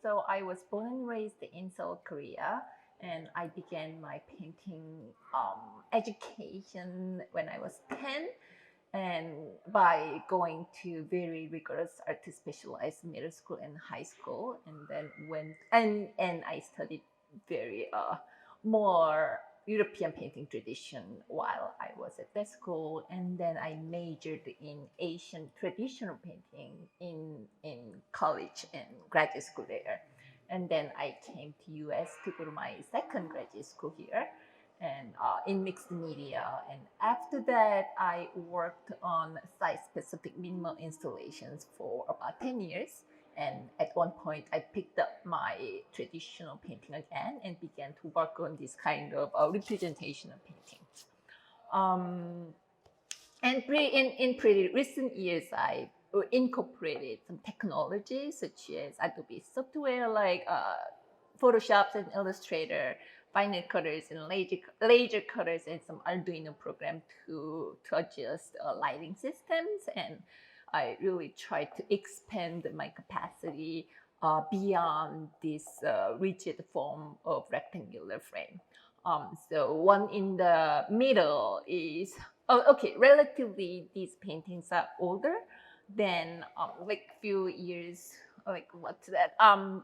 So I was born and raised in South Korea, and I began my painting education when I was 10, and by going to very rigorous art specialized middle school and high school, and then went and I studied very more European painting tradition while I was at that school, and then I majored in Asian traditional painting in college and graduate school there, and then I came to US to go to my second graduate school here, and in mixed media. And after that, I worked on site-specific minimal installations for about 10 years. And at one point, I picked up my traditional painting again and began to work on this kind of representational painting. Um, and in pretty recent years, I incorporated some technologies such as Adobe software like Photoshop and Illustrator, final cutters and laser cutters, and some Arduino program to adjust lighting systems. And I really tried to expand my capacity beyond this rigid form of rectangular frame. So one in the middle is, oh, okay, relatively these paintings are older than like few years, like what's that?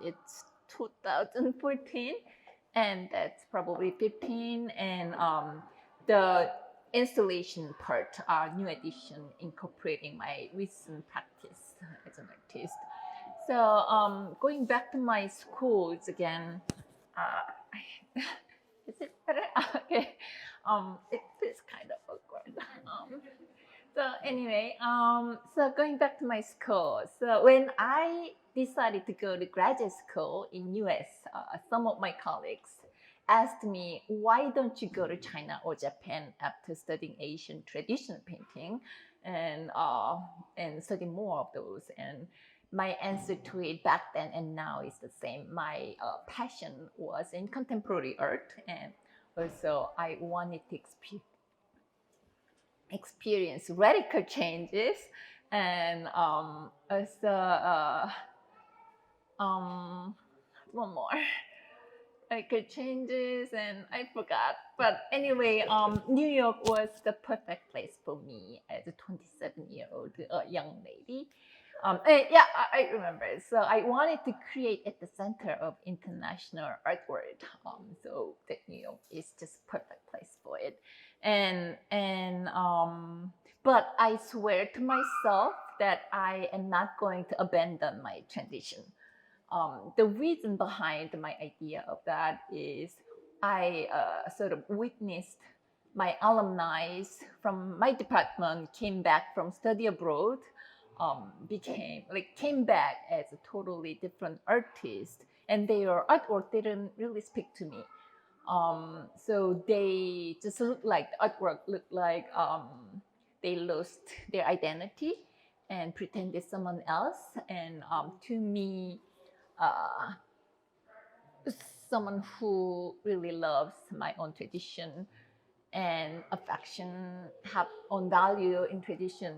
It's 2014, and that's probably 15. And the installation part, new edition, incorporating my recent practice as an artist. So going back to my schools again, is it better? Okay, it feels kind of awkward. So anyway, so going back to my school. So when I decided to go to graduate school in US, some of my colleagues asked me, why don't you go to China or Japan after studying Asian traditional painting and study more of those? And my answer to it back then and now is the same. My passion was in contemporary art, and also I wanted to experience radical changes, and also one more radical changes, and I forgot. But anyway, New York was the perfect place for me as a 27-year-old young lady. Yeah, I remember. So I wanted to create at the center of international art world. So that New York is just perfect place for it. But I swear to myself that I am not going to abandon my transition. The reason behind my idea of that is I sort of witnessed my alumni from my department came back from study abroad, came back as a totally different artist, and their artwork didn't really speak to me. So they just looked like the artwork looked like they lost their identity and pretended someone else. And to me, uh, someone who really loves my own tradition and affection, have own value in tradition,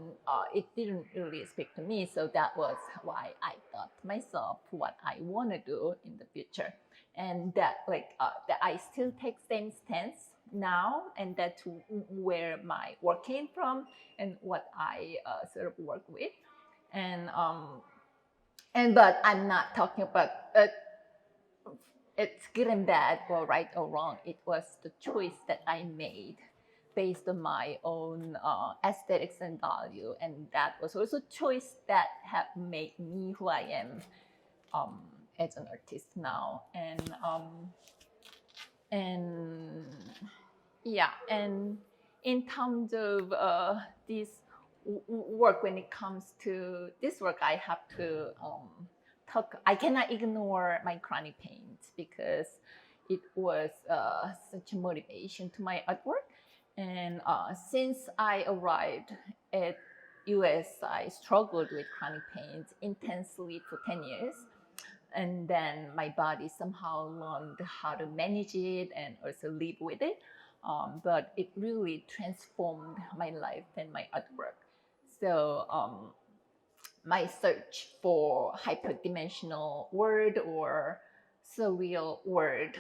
it didn't really speak to me. So that was why I thought to myself what I want to do in the future, and that that I still take same stance now, and that's where my work came from and what I sort of work with, and but I'm not talking about it's good and bad or right or wrong. It was the choice that I made based on my own aesthetics and value, and that was also a choice that have made me who I am as an artist now. And yeah, and in terms of this work, when it comes to this work, I have to I cannot ignore my chronic pains because it was such a motivation to my artwork. And since I arrived at US, I struggled with chronic pains intensely for 10 years. And then my body somehow learned how to manage it and also live with it. But it really transformed my life and my artwork. So my search for hyperdimensional word or surreal word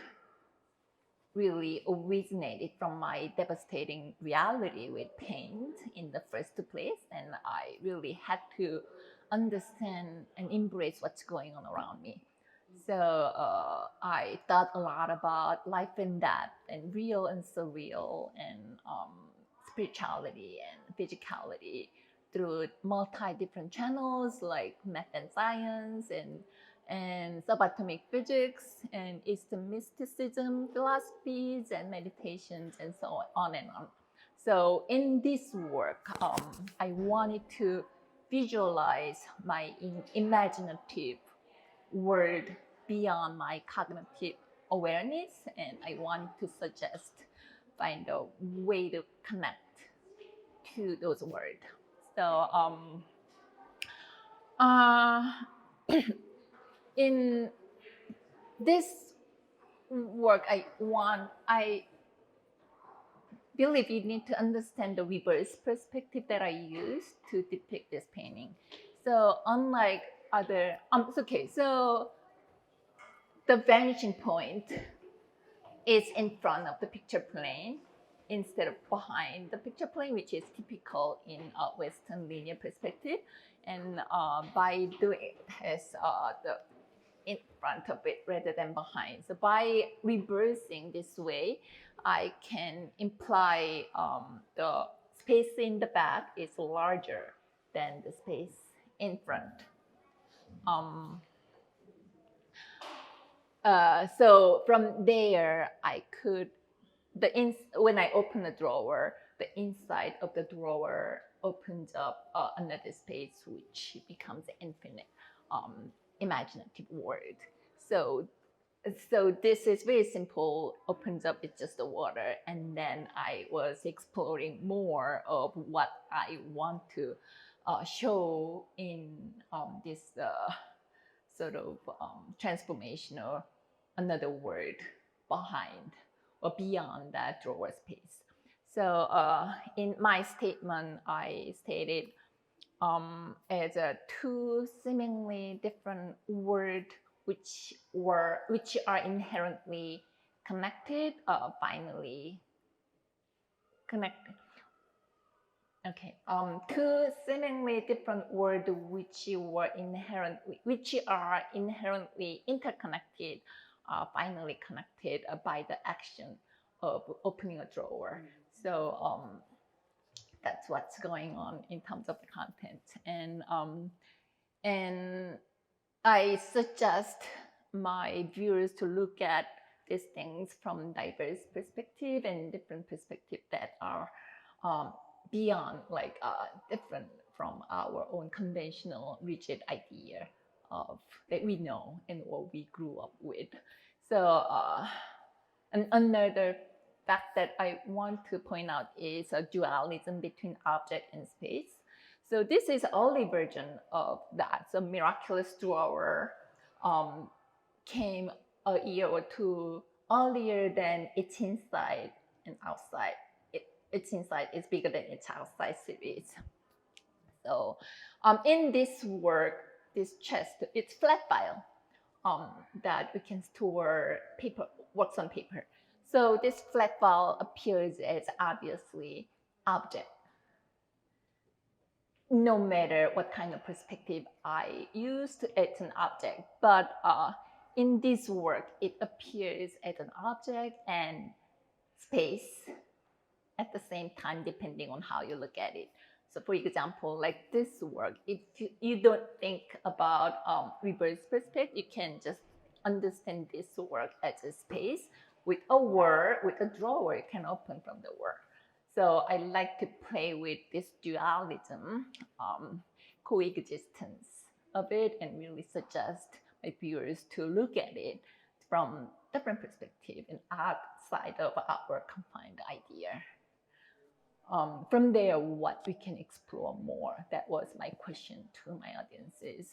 really originated from my devastating reality with pain in the first place. And I really had to understand and embrace what's going on around me. So I thought a lot about life and death and real and surreal and spirituality and physicality through multi different channels like math and science and subatomic physics and Eastern mysticism, philosophies and meditations and so on and on. So in this work, I wanted to visualize my imaginative world beyond my cognitive awareness, and I wanted to suggest find a way to connect to those words. So uh, in this work, I believe you need to understand the reverse perspective that I use to depict this painting. So unlike other, okay, so the vanishing point is in front of the picture plane instead of behind the picture plane, which is typical in a Western linear perspective. And by doing it as the in front of it rather than behind. So by reversing this way, I can imply the space in the back is larger than the space in front. So from there, I could, when I open the drawer, the inside of the drawer opens up another space, which becomes infinite imaginative world. So this is very simple, opens up with just the water. And then I was exploring more of what I want to show in this sort of transformational, another word behind or beyond that drawer space. So in my statement, I stated as two seemingly different words which are inherently connected, finally connected. Okay, two seemingly different words which are inherently interconnected, finally connected by the action of opening a drawer. So that's what's going on in terms of the content, and I suggest my viewers to look at these things from diverse perspective and different perspectives that are beyond, like different from our own conventional rigid idea of that we know and what we grew up with. So and another fact that I want to point out is a dualism between object and space. So this is early version of that. So Miraculous Drawer came a year or two earlier than It's Inside and Outside. It's Inside is bigger than It's Outside series. So in this work, this chest, it's flat file that we can store paper, works on paper. So this flat file appears as obviously object, no matter what kind of perspective I use to it's an object. But in this work, it appears as an object and space at the same time, depending on how you look at it. So for example, like this work, if you don't think about reverse perspective, you can just understand this work as a space with a word, with a drawer you can open from the word. So I like to play with this dualism, coexistence of it, and really suggest my viewers to look at it from different perspective and outside of our confined idea. From there, what we can explore more. That was my question to my audiences.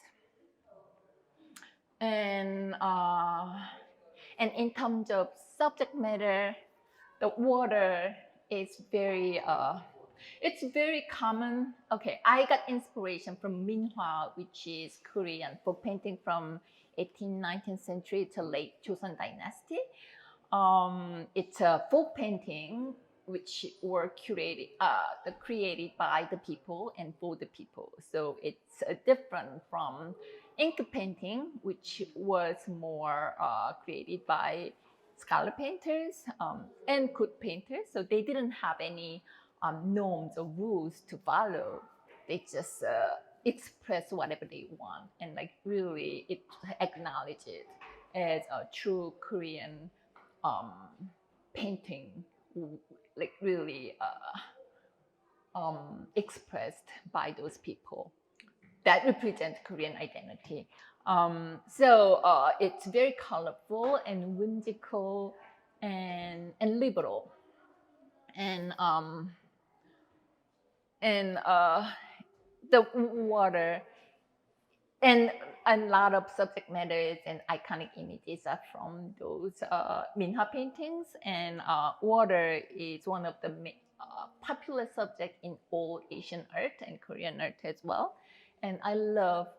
And in terms of subject matter, the water is very It's very common. Okay, I got inspiration from Minhwa, which is Korean folk painting from 18th, 19th century to late Joseon dynasty. It's a folk painting which were created by the people and for the people. So it's different from ink painting, which was more created by scholar painters and court painters. So they didn't have any norms or rules to follow. They just express whatever they want, and like really it acknowledge it as a true Korean painting, like really expressed by those people that represent Korean identity. So it's very colorful and whimsical and liberal, and the water and a lot of subject matters and iconic images are from those Minhwa paintings. And water is one of the popular subjects in all Asian art and Korean art as well. And I love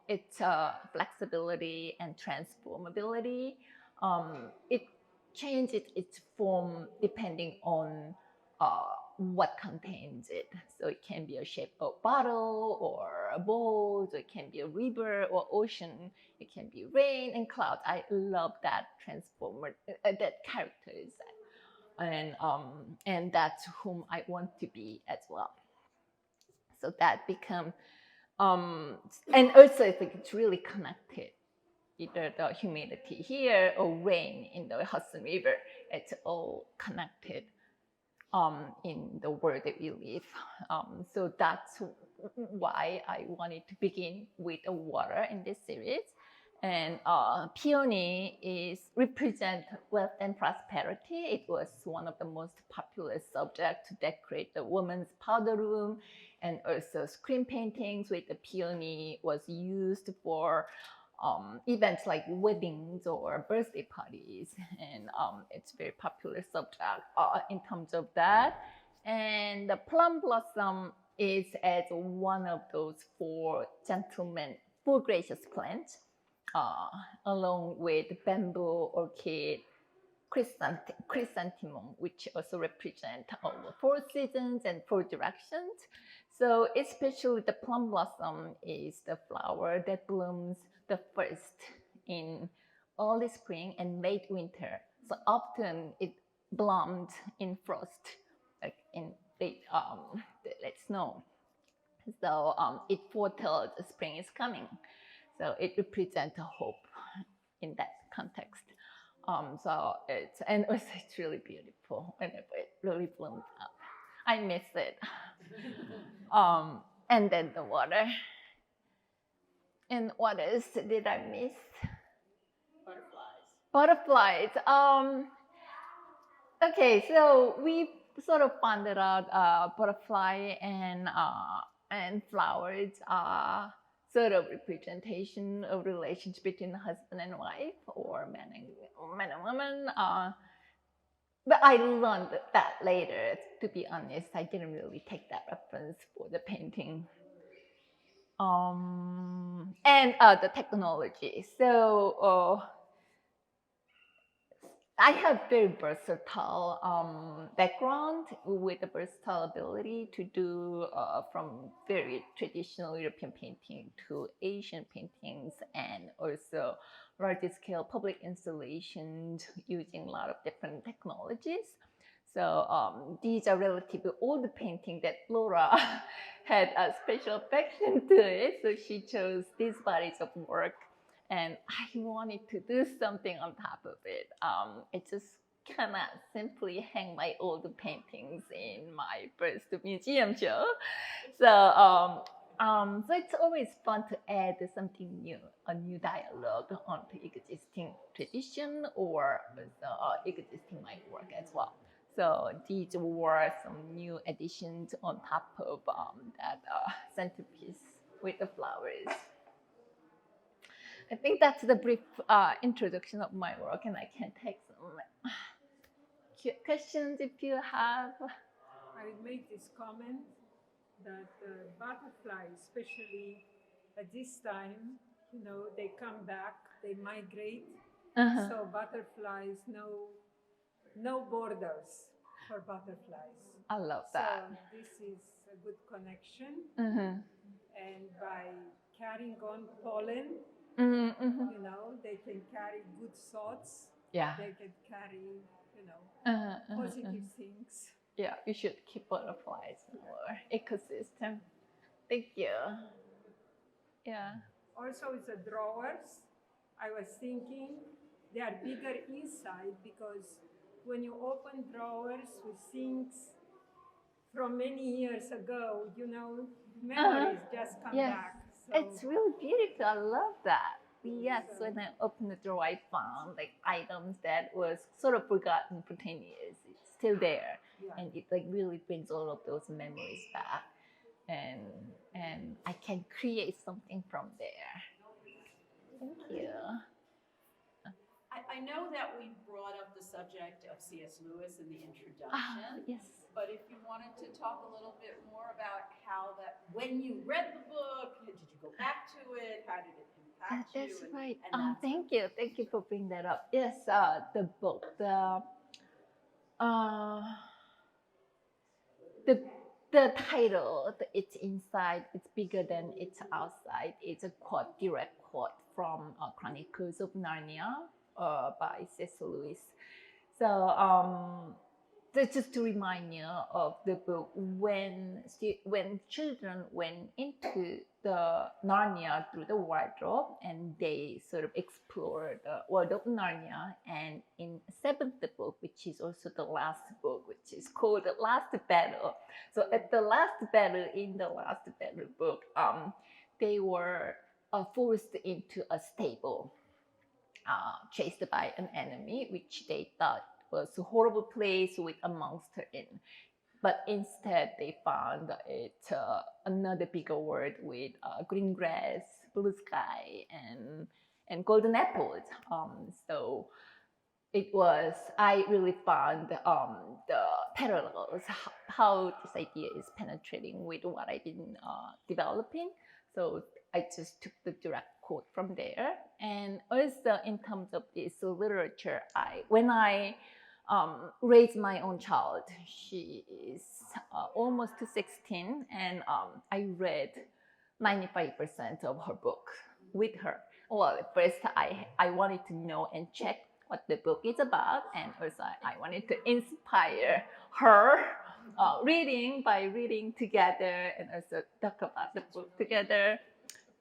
its flexibility and transformability. It changes its form depending on what contains it. So it can be a shape of bottle or a bowl, so it can be a river or ocean, it can be rain and clouds. I love that transformer, that characters, and that's whom I want to be as well. So that become, and also I think it's really connected. Either the humidity here or rain in the Hudson River, it's all connected in the world that we live. So that's why I wanted to begin with the water in this series. And peony is represent wealth and prosperity. It was one of the most popular subjects to decorate the woman's powder room, and also screen paintings with the peony was used for events like weddings or birthday parties, and it's very popular subject in terms of that. And the plum blossom is as one of those four gracious plants, along with bamboo, orchid, chrysanthemum, which also represent all the four seasons and four directions. So especially the plum blossom is the flower that blooms the first in early spring and late winter. So often it bloomed in frost, like in late snow. So it foretells spring is coming. So it represents a hope in that context. So and also it's really beautiful whenever it really blooms up. I miss it. And then the water. And what else did I miss? Butterflies. Okay, so we sort of found out butterfly and flowers are sort of representation of relationship between husband and wife, or man and woman. But I learned that later. To be honest, I didn't really take that reference for the painting. And the technology. So I have very versatile background with a versatile ability to do from very traditional European painting to Asian paintings, and also large scale public installations using a lot of different technologies. So these are relatively old painting that Laura had a special affection to it. So she chose these bodies of work, and I wanted to do something on top of it. I just cannot simply hang my old paintings in my first museum show. So it's always fun to add something new, a new dialogue onto existing tradition or existing my work as well. So these were some new additions on top of that centerpiece with the flowers. I think that's the brief introduction of my work, and I can take some questions if you have. I make this comment that butterflies, especially at this time, they come back, they migrate. Uh-huh. So butterflies know no borders for butterflies. I love So that. this is a good connection. Mm-hmm. And by carrying on pollen, Mm-hmm. Mm-hmm. they can carry good thoughts. Yeah. They can carry, Uh-huh, uh-huh, positive uh-huh. things. Yeah, we should keep butterflies in our ecosystem. Thank you. Yeah. Also, with the drawers, I was thinking they are bigger inside because when you open drawers with things from many years ago, Uh-huh. memories just come Yes. back. So, It's really beautiful. I love that. Yes, so when I opened the drawer, I found like items that was sort of forgotten for 10 years. It's still there. yeah. And it like really brings all of those memories back. And and I can create something from there. Thank you. I know that we brought up the subject of C.S. Lewis in the Ah, introduction, yes. but if you wanted to talk a little bit more about how that, when you read the book, did you go back to it? How did it impact you? That's right. And Thank you. Thank you for bringing that up. Yes, the book, uh, the the title, it's inside, it's bigger than it's outside. It's a quote, direct quote from Chronicles of Narnia by C.S. Lewis. So that's just to remind you of the book when children went into the Narnia through the wardrobe and they sort of explored the world of Narnia. And in seventh book, which is also the last book, which is called The Last Battle. So at the last battle, in the last battle book, they were forced into a stable, chased by an enemy, which they thought was a horrible place with a monster in. But instead, they found it another bigger world with green grass, blue sky, and golden apples. So it was, I really found the parallels, how this idea is penetrating with what I've been developing. So I just took the direct quote from there. And also in terms of this literature, when I raised my own child, she is almost 16, and I read 95% of her book with her. Well, at first I wanted to know and check what the book is about, and also I wanted to inspire her reading by reading together and also talk about the book together.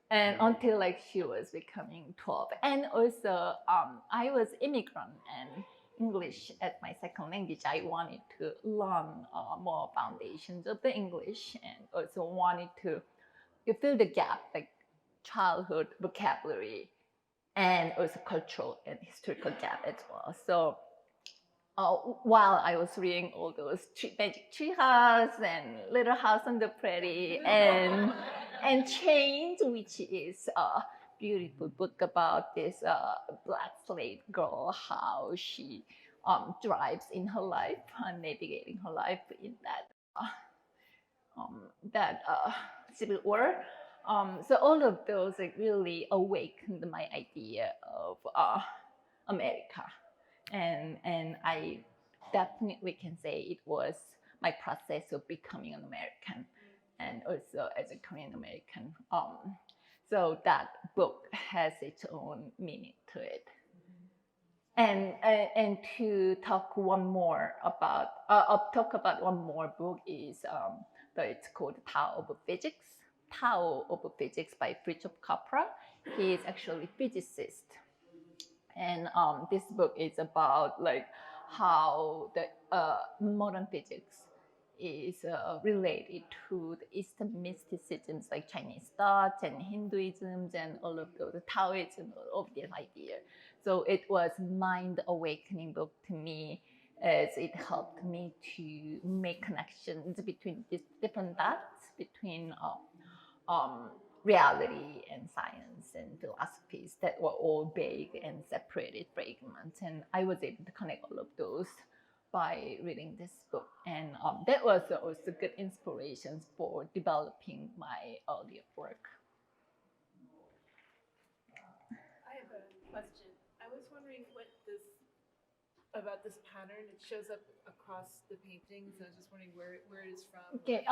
And until like she was becoming 12, and also I was immigrant and English as my second language. I wanted to learn more foundations of the English, and also wanted to fill the gap, like childhood vocabulary and also cultural and historical gap as well. So while I was reading all those Magic Tree House and Little House on the Prairie and Chains, which is a beautiful book about this black slave girl, how she thrives in her life and navigating her life in that civil war. So all of those like really awakened my idea of America, and I definitely can say it was my process of becoming an American, and also as a Korean American. So that book has its own meaning to it. And to talk talk about one more book is it's called Tao of Physics. Tao of Physics by Fritjof Capra. He is actually a physicist, and this book is about like how the modern physics is related to the Eastern mysticisms like Chinese thoughts and Hinduisms and all of those Taoism, all of these ideas. So it was mind awakening book to me, as it helped me to make connections between these different thoughts between um, reality and science and philosophies that were all vague and separated fragments. And I was able to connect all of those by reading this book, and that was also good inspiration for developing my earlier work. I have a question. I was wondering what this about this pattern. It shows up across the paintings. I was just wondering where it is from. Okay,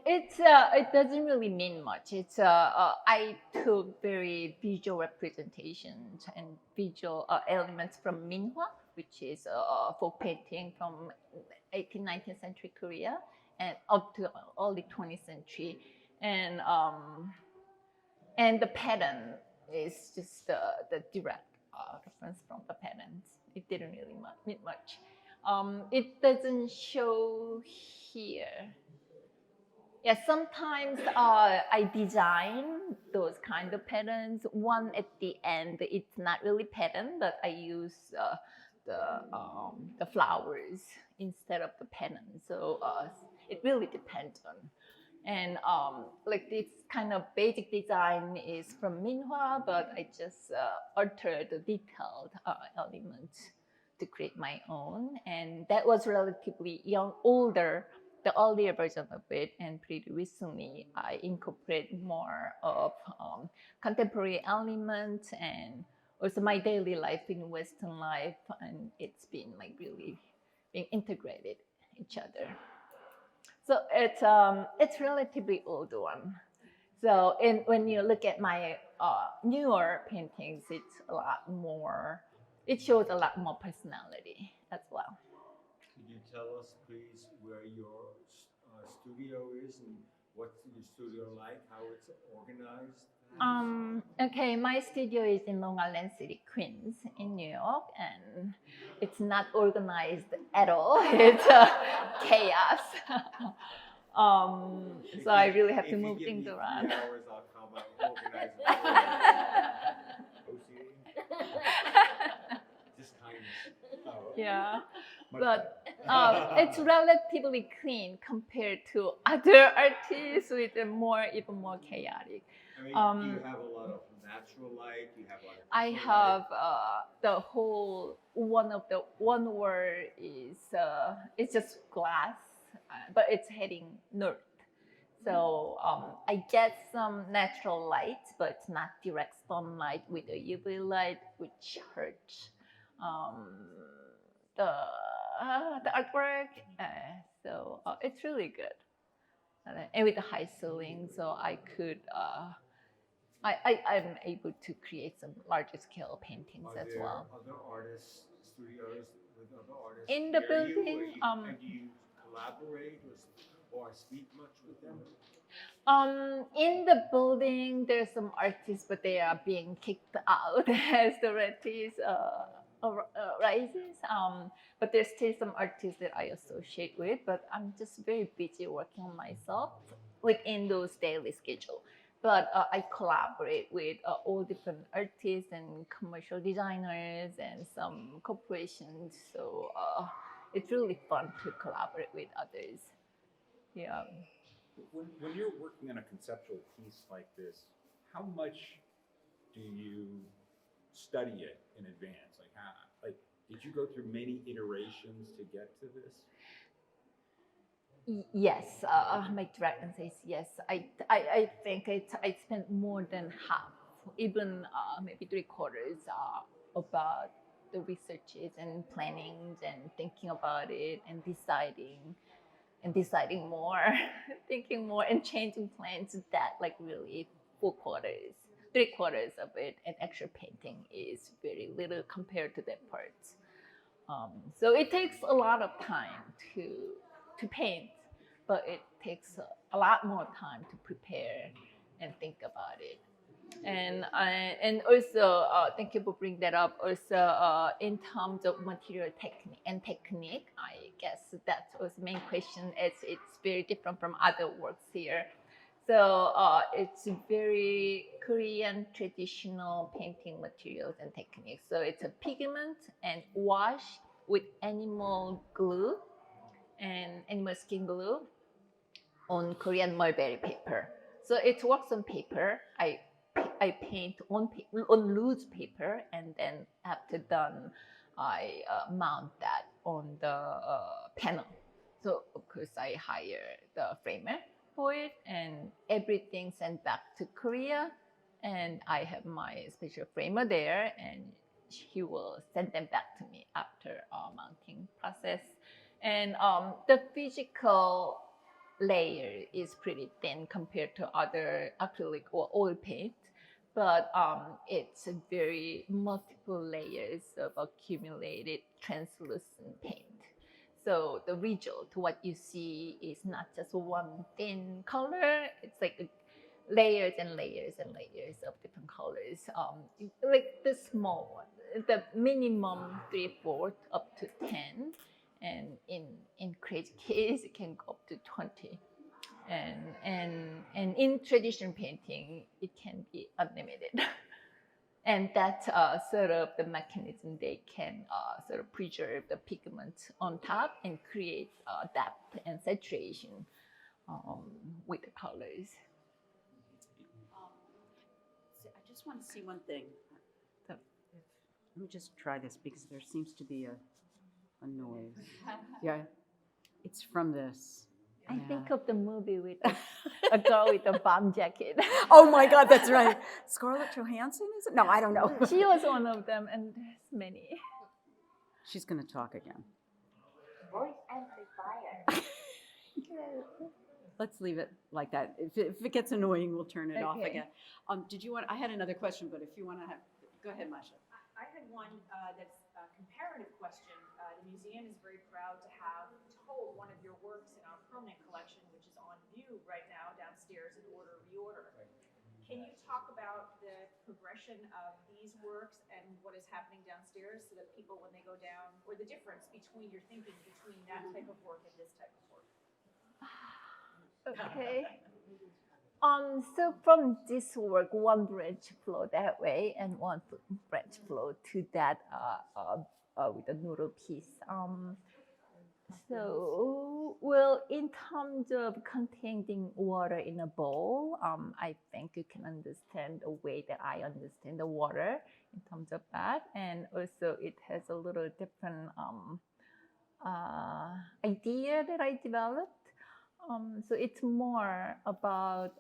it doesn't really mean much. It's I took very visual representations and visual elements from Minhwa, which is folk painting from 18th, 19th century Korea and up to early 20th century, and the pattern is just the direct reference from the patterns. It didn't really mean much. It doesn't show here. Yeah, sometimes I design those kind of patterns. One at the end, it's not really pattern, but I use the flowers instead of the pattern. So it really depends on. And like this kind of basic design is from Minhwa, but I just altered the detailed elements to create my own. And that was relatively older, the earlier version of it. And pretty recently, I incorporate more of contemporary elements and also my daily life in Western life. And it's been like really being integrated each other. So it's relatively old one. So when you look at my newer paintings, it's a lot more. It shows a lot more personality as well. Could you tell us, please, where your studio is and what's your studio like? How it's organized? Okay, my studio is in Long Island City, Queens, in New York, and it's not organized at all. It's chaos. So I really have to move things around. If you give me 3 hours, I'll come and organize it. Just kindness. Oh, okay. Yeah, Much but better. it's relatively clean compared to other artists with a even more chaotic. I mean, do you have a lot of natural light? Do you have a lot of I artificial have light? the whole one word is it's just glass, but it's heading north. So I get some natural light, but it's not direct sunlight with the UV light, which hurts the artwork. So it's really good, and with the high ceiling, so I could. I'm able to create some larger scale paintings Are as there well. other artists, studios with other artists In the near you, building, and do you collaborate or speak much with them? In the building, there's some artists, but they are being kicked out as the rent is rises. But there's still some artists that I associate with, but I'm just very busy working on myself within those daily schedule. But I collaborate with all different artists and commercial designers and some corporations. So it's really fun to collaborate with others. Yeah. When you're working on a conceptual piece like this, how much do you study it in advance? Like, did you go through many iterations to get to this? Yes, my direct answer is yes. I think I spent more than half, even maybe 3/4 about the researches and plannings and thinking about it and deciding more, thinking more and changing plans. That like really 4/4, 3/4 of it, and actual painting is very little compared to that part. So it takes a lot of time to paint, but it takes a lot more time to prepare and think about it. And also thank you for bringing that up. Also in terms of material technique, I guess that was the main question. As it's very different from other works here. So it's very Korean traditional painting materials and techniques. So it's a pigment and wash with animal glue and animal skin glue on Korean mulberry paper. So it works on paper. I paint on loose paper, and then after done, I mount that on the panel. So of course I hire the framer for it, and everything sent back to Korea, and I have my special framer there, and he will send them back to me after mounting process. And the physical layer is pretty thin compared to other acrylic or oil paint, but it's a very multiple layers of accumulated translucent paint. So the result, what you see, is not just one thin color. It's like layers and layers and layers of different colors. Like the small one, the minimum 3/4 up to 10, and in crazy case it can go up to 20. And in traditional painting, it can be unlimited. And that's sort of the mechanism they can sort of preserve the pigment on top and create depth and saturation with the colors. So I just want to see one thing. Let me just try this because there seems to be a noise. Yeah, it's from this. I think of the movie with a girl with a bomb jacket. Oh my God, that's right. Scarlett Johansson, is it? No, I don't know. She was one of them, and there's many. She's going to talk again. Voice amplifier. Let's leave it like that. If it gets annoying, we'll turn it off Okay. again. Did you want? I had another question, but if you want to have, go ahead, Masha. I had one that's a comparative question. The museum is very proud to have hold one of your works in our permanent collection, which is on view right now downstairs in order reorder. Can you talk about the progression of these works and what is happening downstairs so that people, when they go down, or the difference between your thinking between that type of work and this type of work? Okay. So from this work, one branch flow that way, and one branch flow to that with the noodle piece. So, well, in terms of containing water in a bowl, I think you can understand the way that I understand the water in terms of that, and also it has a little different idea that I developed. So it's more about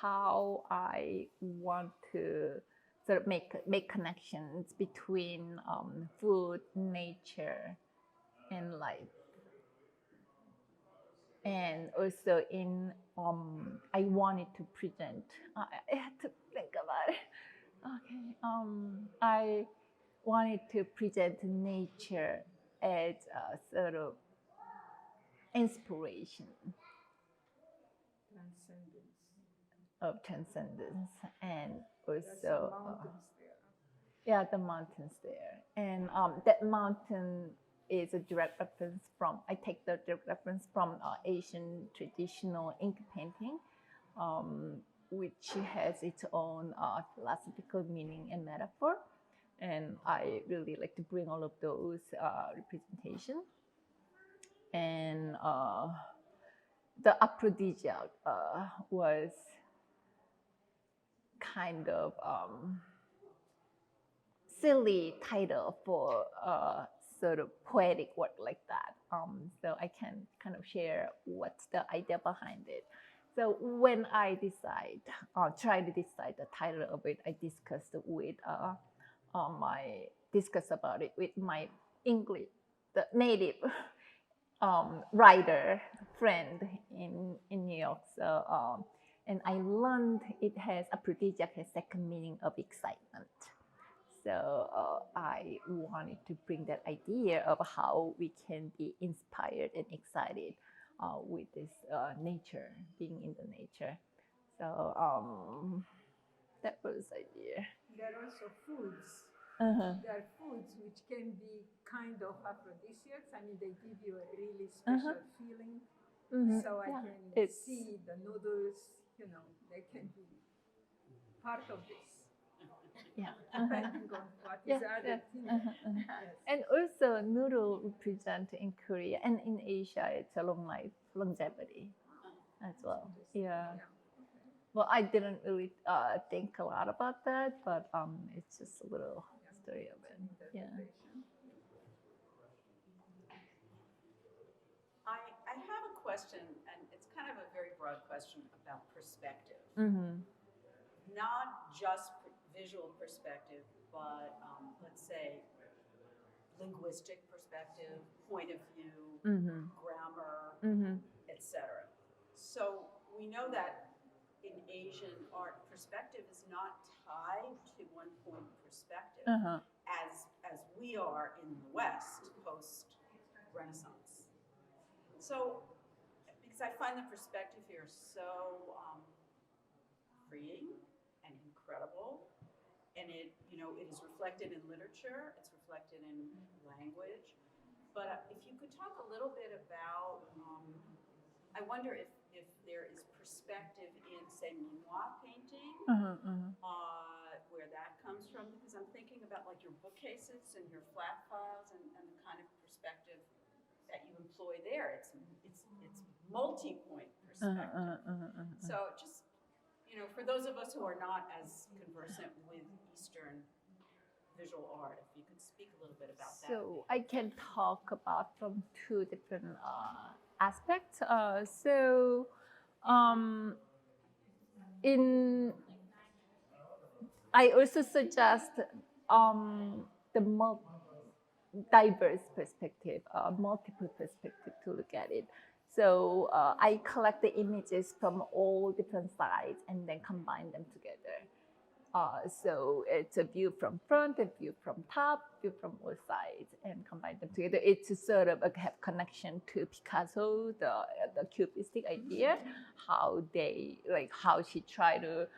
how I want to sort of make connections between food, nature, and life. And also I wanted to present. I had to think about it. Okay. I wanted to present nature as a sort of inspiration of transcendence, and also yeah, the mountains there, and that mountain is a direct reference from. I take the direct reference from Asian traditional ink painting, which has its own philosophical meaning and metaphor, and I really like to bring all of those representations. And the aphrodisiac was kind of silly title for sort of poetic work like that. So I can kind of share what's the idea behind it. So when I try to decide the title of it, I discussed about it with my English, the native writer friend in New York. So and I learned it has aphrodisiac has second meaning of excitement. So I wanted to bring that idea of how we can be inspired and excited with this nature, being in the nature. So that was the idea. There are also foods. Uh-huh. There are foods which can be kind of aphrodisiacs. I mean, they give you a really special feeling. Mm-hmm. So I Yeah, can see the noodles, they can be part of this. Yeah. Depending on what is added in it. Yes. And also noodle represent in Korea and in Asia, it's a long life, longevity as well. Yeah. Well, I didn't really think a lot about that, but it's just a little story of it. Yeah. question, and it's kind of a very broad question about perspective. Mm-hmm. Not just visual perspective, but let's say linguistic perspective, point of view, grammar, etc. So we know that in Asian art, perspective is not tied to one point of perspective, as we are in the West post-Renaissance. So, because I find the perspective here so freeing and incredible, and it is reflected in literature, it's reflected in language. But if you could talk a little bit about, I wonder if there is perspective in, say, Minois painting, where that comes from, because I'm thinking about like your bookcases and your flat files and the kind of perspective that you employ there. It's multi-point perspective. So just, for those of us who are not as conversant with Eastern visual art, if you could speak a little bit about that. So I can talk about from two different aspects. I also suggest the diverse perspective, multiple perspective to look at it. So I collect the images from all different sides and then combine them together. So it's a view from front, a view from top, view from all sides, and combine them together. It's sort of have connection to Picasso, the cubistic idea, how she tried to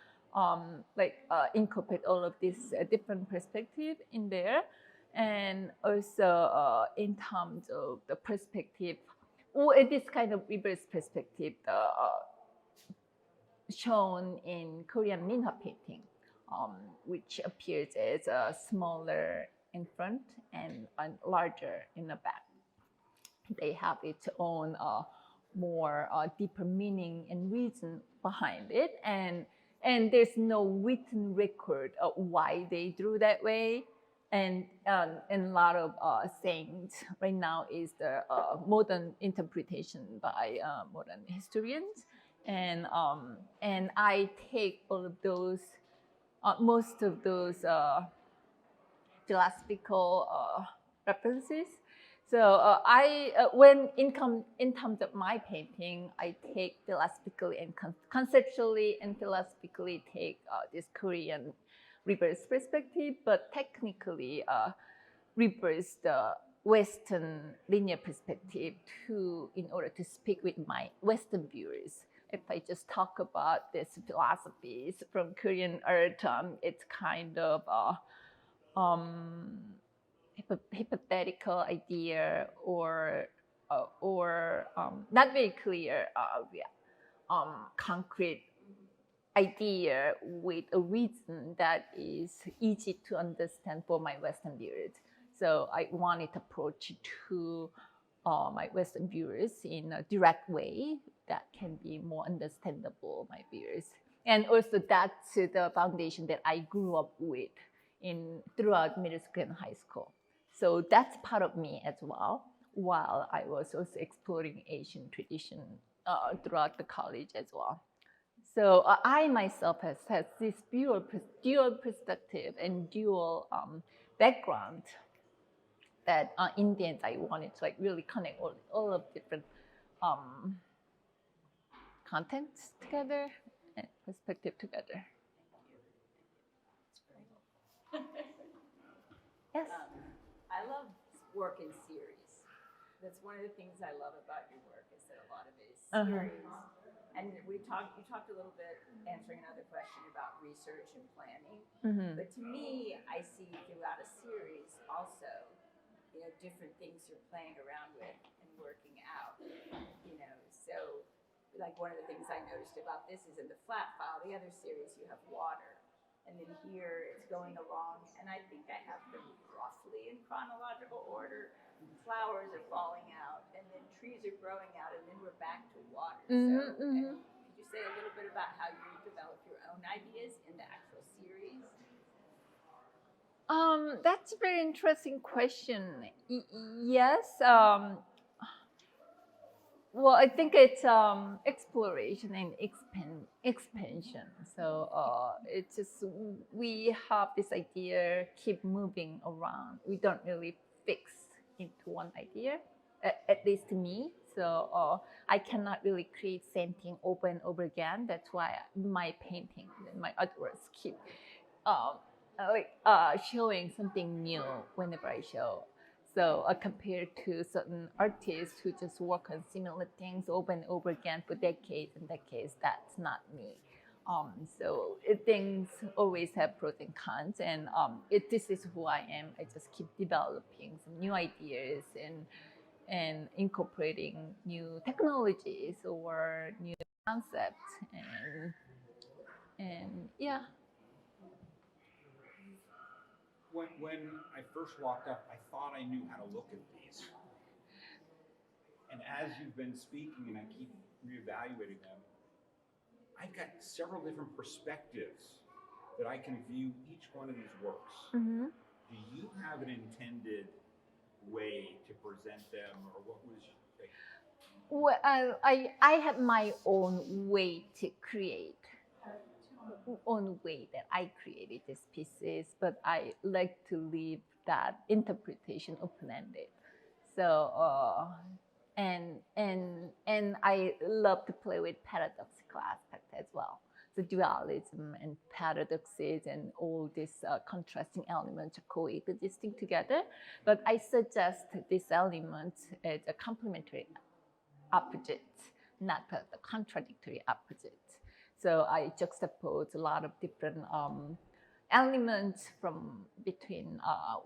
incorporate all of these different perspective in there, and also in terms of the perspective, or this kind of reverse perspective shown in Korean Minhwa painting. Which appears as smaller in front and larger in the back. They have its own more deeper meaning and reason behind it, and there's no written record of why they drew that way. And a lot of sayings right now is the modern interpretation by modern historians, and I take all of those. Most of those philosophical references. So when in terms of my painting, I take philosophically and conceptually and philosophically take this Korean reverse perspective, but technically reverse the Western linear perspective in order to speak with my Western viewers. If I just talk about these philosophies from Korean art, it's kind of hypothetical idea or not very clear, concrete idea with a reason that is easy to understand for my Western viewers. So I wanted to approach to my Western viewers in a direct way that can be more understandable, my viewers. And also that's the foundation that I grew up with throughout middle school and high school. So that's part of me as well, while I was also exploring Asian tradition throughout the college as well. So I myself has this dual perspective and dual background that Indians, I wanted to really connect all of different contents together and perspective together. Yes. I love work in series. That's one of the things I love about your work is that a lot of it is series. And you talked a little bit answering another question about research and planning. But to me, I see throughout a series also, different things you're playing around with and working out. So like one of the things I noticed about this is in the flat file, the other series you have water. And then here it's going along, and I think I have them roughly in chronological order. Flowers are falling out, and then trees are growing out, and then we're back to water. So could you say a little bit about how you develop your own ideas in the actual series? That's a very interesting question. Yes. Well, I think it's exploration and expansion. So it's just we have this idea, keep moving around. We don't really fix into one idea, at least to me. So I cannot really create same thing over and over again. That's why my painting and my artworks keep um, showing something new whenever I show. So compared to certain artists who just work on similar things over and over again for decades and decades, that's not me. Things always have pros and cons, and this is who I am. I just keep developing some new ideas and incorporating new technologies or new concepts, and yeah. When I first walked up, I thought I knew how to look at these. And as you've been speaking and I keep reevaluating them, I've got several different perspectives that I can view each one of these works. Mm-hmm. Do you have an intended way to present them, or what was like? Well, I have my own way to create, own way that I created these pieces, but I like to leave that interpretation open-ended. So and I love to play with paradoxical aspects as well. The dualism and paradoxes and all these contrasting elements are coexisting together. But I suggest these elements as a complementary opposite, not the contradictory opposite. So I juxtapose a lot of different elements from between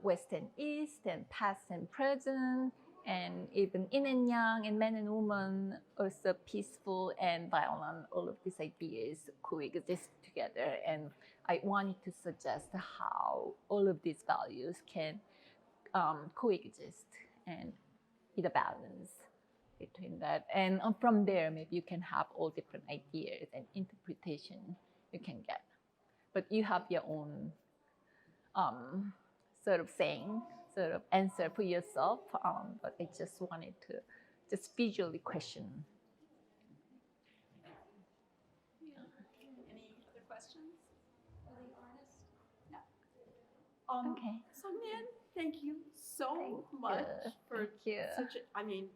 West and East and past and present, and even yin and yang and man and woman, also peaceful and violent. All of these ideas coexist together, and I wanted to suggest how all of these values can coexist and be the balance between that. And from there, maybe you can have all different ideas and interpretation you can get. But you have your own sort of saying, sort of answer for yourself. But I just wanted to just visually question. Any other questions for the artist? Yeah. Okay. Seongmin, thank you so Thank much you. for Thank you. such a, I mean,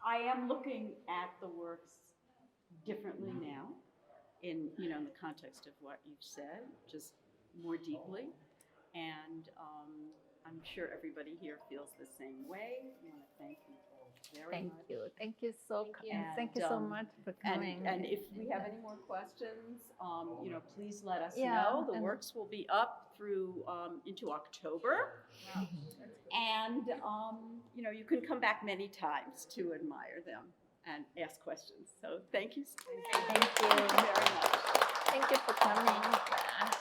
I am looking at the works differently now in, you know, in the context of what you've said, just more deeply. And I'm sure everybody here feels the same way. I want to thank you all very much. Thank you. Thank you so And, so much for coming. And if we have any more questions, you know, please let us Yeah, know. The and- works will be up through into October. And, you know, you can come back many times to admire them and ask questions. So thank you so much. Thank you. Very much. Thank you for coming.